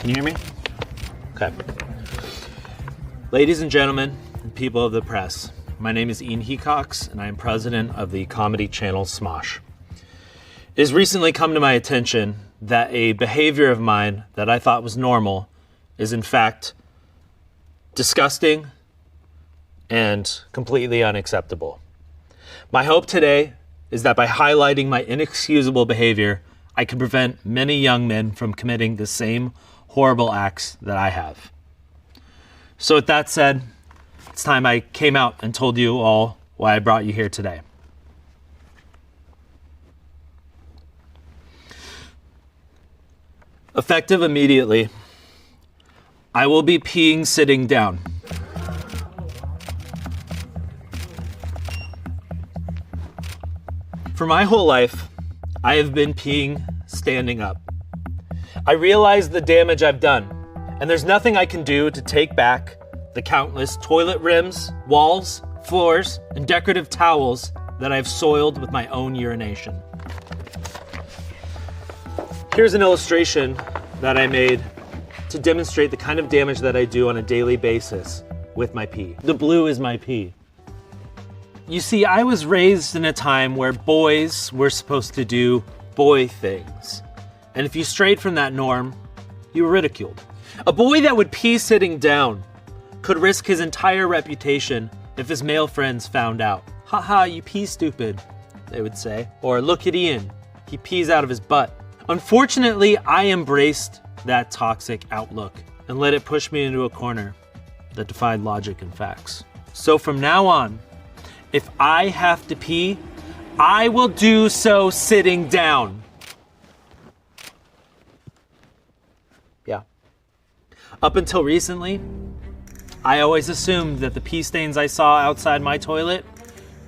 Can you hear me? Okay. Ladies and gentlemen, and people of the press, my name is Hecox, and I am president of the comedy channel Smosh. It has recently come to my attention that a behavior of mine that I thought was normal is in fact disgusting and completely unacceptable. My hope today is that by highlighting my inexcusable behavior, I can prevent many young men from committing the same horrible acts that I have. So with that said, it's time I came out and told you all why I brought you here today. Effective immediately, I will be peeing sitting down. For my whole life, I have been peeing standing up. I realize the damage I've done, and there's nothing I can do to take back the countless toilet rims, walls, floors, and decorative towels that I've soiled with my own urination. Here's an illustration that I made to demonstrate the kind of damage that I do on a daily basis with my pee. The blue is my pee. You see, I was raised in a time where boys were supposed to do boy things. And if you strayed from that norm, you were ridiculed. A boy that would pee sitting down could risk his entire reputation if his male friends found out. Haha, you pee stupid, they would say. Or look at Ian, he pees out of his butt. Unfortunately, I embraced that toxic outlook and let it push me into a corner that defied logic and facts. So from now on, if I have to pee, I will do so sitting down. Yeah. Up until recently, I always assumed that the pee stains I saw outside my toilet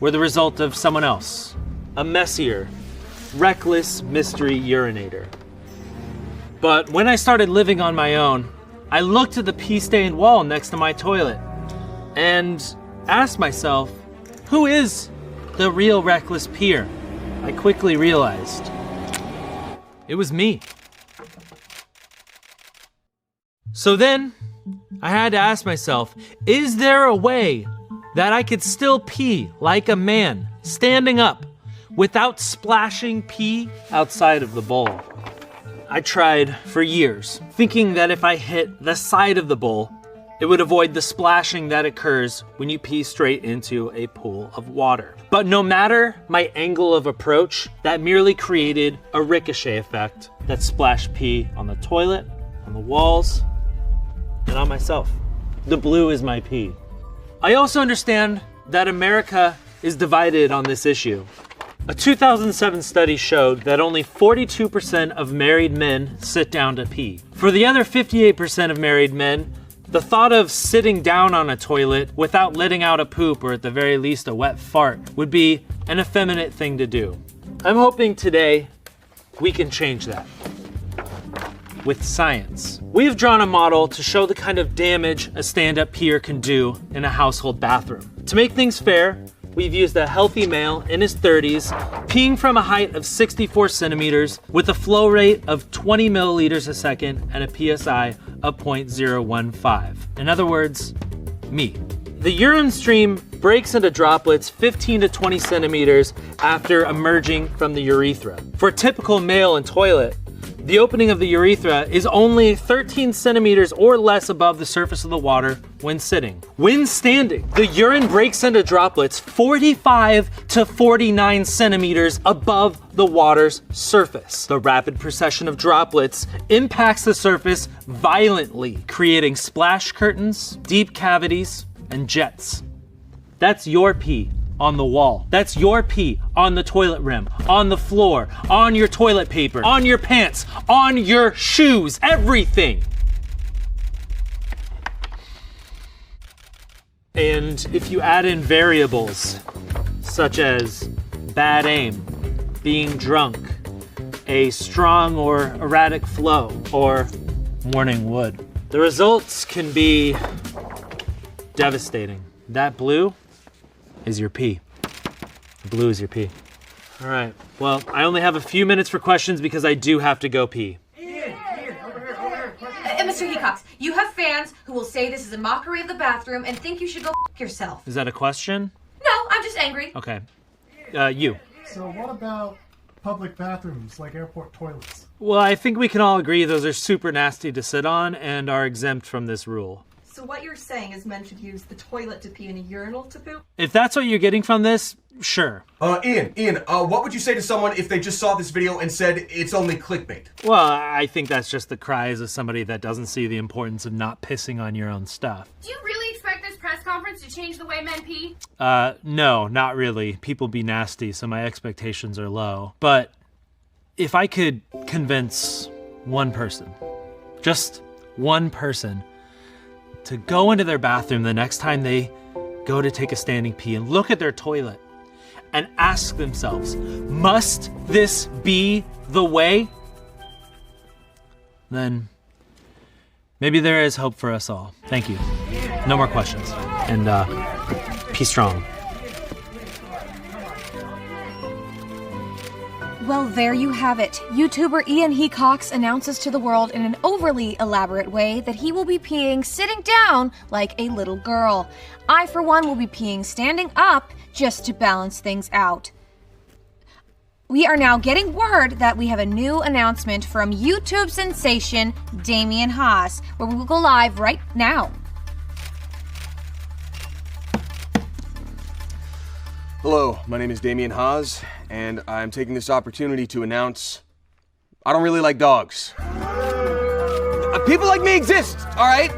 were the result of someone else. A messier, reckless mystery urinator. But when I started living on my own, I looked at the pee-stained wall next to my toilet and asked myself, who is the real reckless peer? I quickly realized it was me. So then I had to ask myself, is there a way that I could still pee like a man, standing up, without splashing pee outside of the bowl? I tried for years, thinking that if I hit the side of the bowl, it would avoid the splashing that occurs when you pee straight into a pool of water. But no matter my angle of approach, that merely created a ricochet effect that splashed pee on the toilet, on the walls, and on myself. The blue is my pee. I also understand that America is divided on this issue. A 2007 study showed that only 42% of married men sit down to pee. For the other 58% of married men, the thought of sitting down on a toilet without letting out a poop or at the very least a wet fart would be an effeminate thing to do. I'm hoping today we can change that with science. We have drawn a model to show the kind of damage a stand-up peer can do in a household bathroom. To make things fair, we've used a healthy male in his 30s, peeing from a height of 64 centimeters with a flow rate of 20 milliliters a second and a PSI of 0.015. In other words, me. The urine stream breaks into droplets 15 to 20 centimeters after emerging from the urethra. For a typical male in toilet, the opening of the urethra is only 13 centimeters or less above the surface of the water when sitting. When standing, the urine breaks into droplets 45 to 49 centimeters above the water's surface. The rapid procession of droplets impacts the surface violently, creating splash curtains, deep cavities, and jets. That's your pee on the wall. That's your pee on the toilet rim, on the floor, on your toilet paper, on your pants, on your shoes, everything. And if you add in variables such as bad aim, being drunk, a strong or erratic flow, or morning wood, the results can be devastating. That blue is your pee. The blue is your pee. All right, well, I only have a few minutes for questions because I do have to go pee. Mr. who will say this is a mockery of the bathroom and think you should go f*** yourself. Is that a question? No, I'm just angry. Okay. You. So what about public bathrooms, like airport toilets? Well, I think we can all agree those are super nasty to sit on and are exempt from this rule. So what you're saying is men should use the toilet to pee and a urinal to poop? If that's what you're getting from this, sure. Ian, what would you say to someone if they just saw this video and said it's only clickbait? Well, I think that's just the cries of somebody that doesn't see the importance of not pissing on your own stuff. Do you really expect this press conference to change the way men pee? No, not really. People be nasty, so my expectations are low. But if I could convince one person, just one person, to go into their bathroom the next time they go to take a standing pee and look at their toilet and ask themselves, must this be the way? Then maybe there is hope for us all. Thank you. No more questions. And pee strong. Well, there you have it. YouTuber Ian Hecox announces to the world in an overly elaborate way that he will be peeing sitting down like a little girl. I, for one, will be peeing standing up just to balance things out. We are now getting word that we have a new announcement from YouTube sensation Damian Haas, where we will go live right now. Hello, my name is Damian Haas, and I'm taking this opportunity to announce I don't really like dogs. People like me exist, all right?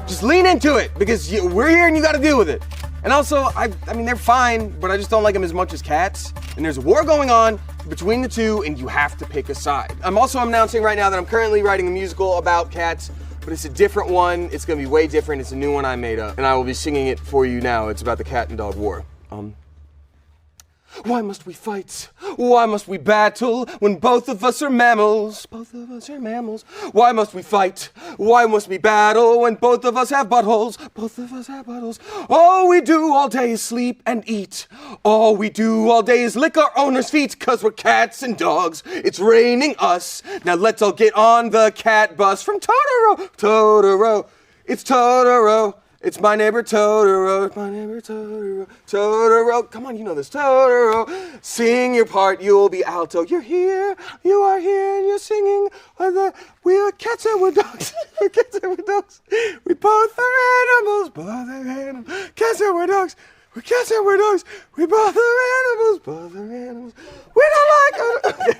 Just lean into it, because we're here and you gotta deal with it. And also, I mean, they're fine, but I just don't like them as much as cats. And there's a war going on between the two, and you have to pick a side. I'm also announcing right now that I'm currently writing a musical about cats, but it's a different one. It's gonna be way different. It's a new one I made up, and I will be singing it for you now. It's about the cat and dog war. Why must we fight? Why must we battle when both of us are mammals? Both of us are mammals. Why must we fight? Why must we battle when both of us have buttholes? Both of us have buttholes. All we do all day is sleep and eat. All we do all day is lick our owner's feet, 'cause we're cats and dogs. It's raining us. Now let's all get on the cat bus from Totoro. Totoro. It's Totoro. It's my neighbor Totoro, it's my neighbor Totoro, Totoro, come on, you know this, Totoro. Sing your part, you'll be alto. You're here, you are here, and you're singing. We are cats and we're dogs, we're cats and we're dogs. We both are animals, both are animals. Cats and we're dogs, we're cats and we're dogs. We both are animals, both are animals. We don't like